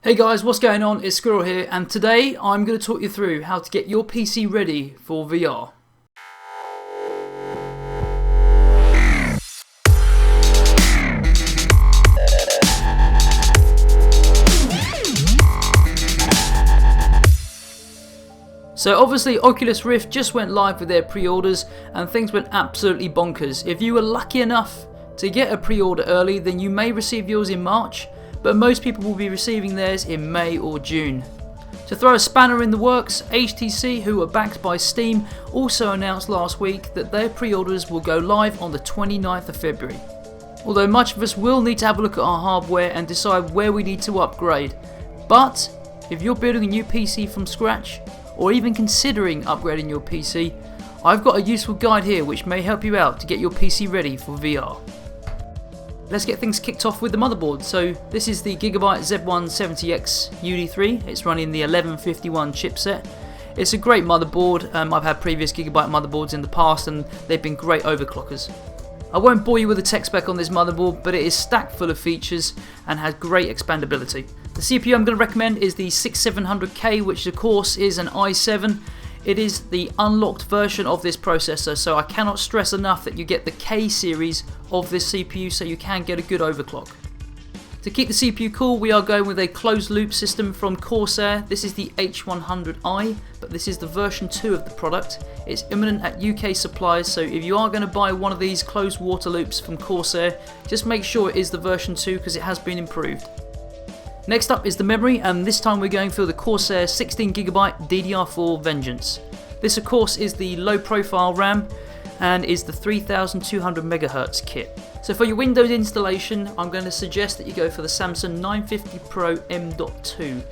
Hey guys, what's going on? It's Squirrel here, and today I'm going to talk you through how to get your PC ready for VR. So obviously Oculus Rift just went live with their pre-orders and things went absolutely bonkers. If you were lucky enough to get a pre-order early, then you may receive yours in March, but most people will be receiving theirs in May or June. To throw a spanner in the works, HTC, who are backed by Steam, also announced last week that their pre-orders will go live on the 29th of February. Although much of us will need to have a look at our hardware and decide where we need to upgrade. But if you're building a new PC from scratch, or even considering upgrading your PC, I've got a useful guide here which may help you out to get your PC ready for VR. Let's get things kicked off with the motherboard. So this is the Gigabyte Z170X UD3. It's running the 1151 chipset. It's a great motherboard. I've had previous Gigabyte motherboards in the past and they've been great overclockers. I won't bore you with the tech spec on this motherboard, but it is stacked full of features and has great expandability. The CPU I'm going to recommend is the 6700K, which of course is an i7. It is the unlocked version of this processor, so I cannot stress enough that you get the K series of this CPU so you can get a good overclock. To keep the CPU cool, we are going with a closed loop system from Corsair. This is the H100i, but this is the version 2 of the product. It's imminent at UK suppliers, so if you are going to buy one of these closed water loops from Corsair, just make sure it is the version 2 because it has been improved. Next up is the memory, and this time we're going for the Corsair 16GB DDR4 Vengeance. This of course is the low profile RAM and is the 3200 MHz kit. So for your Windows installation, I'm going to suggest that you go for the Samsung 950 Pro M.2.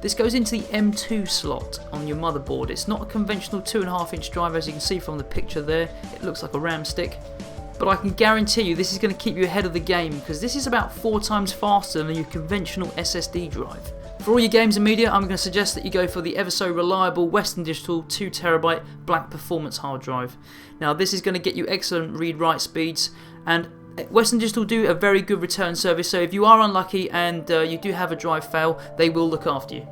This goes into the M2 slot on your motherboard. It's not a conventional 2.5-inch drive, as you can see from the picture there. It looks like a RAM stick. But I can guarantee you this is going to keep you ahead of the game because this is about 4 times faster than your conventional SSD drive. For all your games and media, I'm going to suggest that you go for the ever so reliable Western Digital 2TB black performance hard drive. Now this is going to get you excellent read-write speeds, and Western Digital do a very good return service, so if you are unlucky and you do have a drive fail, they will look after you.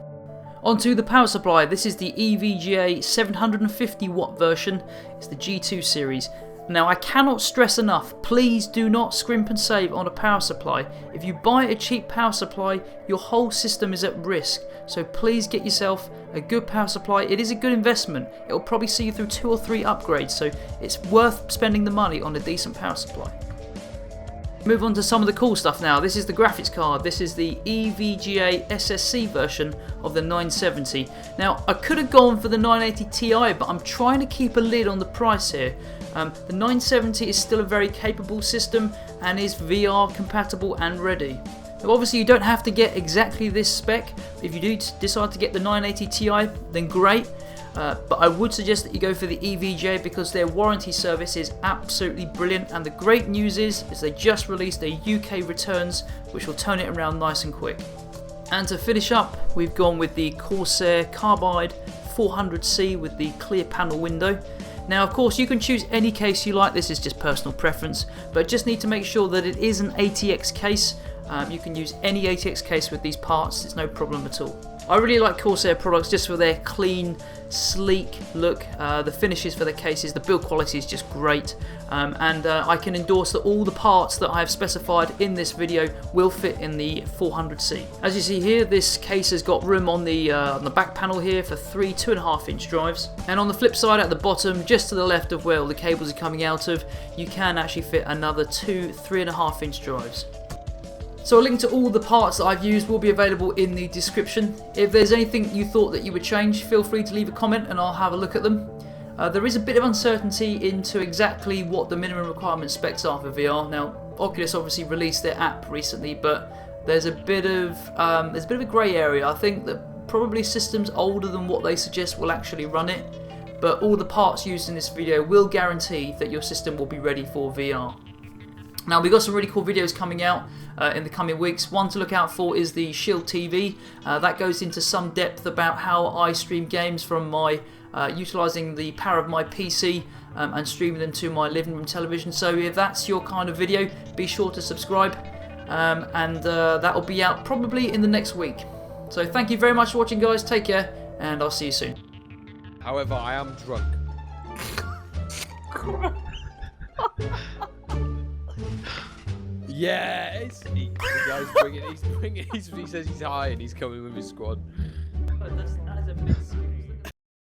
Onto the power supply. This is the EVGA 750 watt version. It's the G2 series. Now I cannot stress enough, please do not scrimp and save on a power supply. If you buy a cheap power supply, your whole system is at risk. So please get yourself a good power supply. It is a good investment. It will probably see you through 2 or 3 upgrades, so it's worth spending the money on a decent power supply. Move on to some of the cool stuff now. This is the graphics card. This is the EVGA SSC version of the 970. Now I could have gone for the 980 Ti, but I'm trying to keep a lid on the price here. The 970 is still a very capable system and is VR compatible and ready. Now obviously you don't have to get exactly this spec. If you do decide to get the 980 Ti, then great. But I would suggest that you go for the EVGA because their warranty service is absolutely brilliant, and the great news is they just released a UK returns which will turn it around nice and quick. And to finish up, we've gone with the Corsair Carbide 400C with the clear panel window. Now of course you can choose any case you like, this is just personal preference, but just need to make sure that it is an ATX case. You can use any ATX case with these parts, it's no problem at all. I really like Corsair products just for their clean, sleek look. The finishes for their cases, the build quality is just great, and I can endorse that all the parts that I have specified in this video will fit in the 400C. As you see here, this case has got room on the back panel here for 3 2.5-inch drives, and on the flip side at the bottom, just to the left of where all the cables are coming out of, you can actually fit another 2 3.5-inch drives. So a link to all the parts that I've used will be available in the description. If there's anything you thought that you would change, feel free to leave a comment and I'll have a look at them. There is a bit of uncertainty into exactly what the minimum requirement specs are for VR. Now, Oculus obviously released their app recently, but there's a bit of a grey area. I think that probably systems older than what they suggest will actually run it, but all the parts used in this video will guarantee that your system will be ready for VR. Now we've got some really cool videos coming out in the coming weeks. One to look out for is the Shield TV. That goes into some depth about how I stream games from my utilising the power of my PC and streaming them to my living room television. So if that's your kind of video, be sure to subscribe, and that will be out probably in the next week. So thank you very much for watching, guys. Take care, and I'll see you soon. However, I am drunk. Yes! The guy's bringing, he says he's high and he's coming with his squad. That is a bit scary.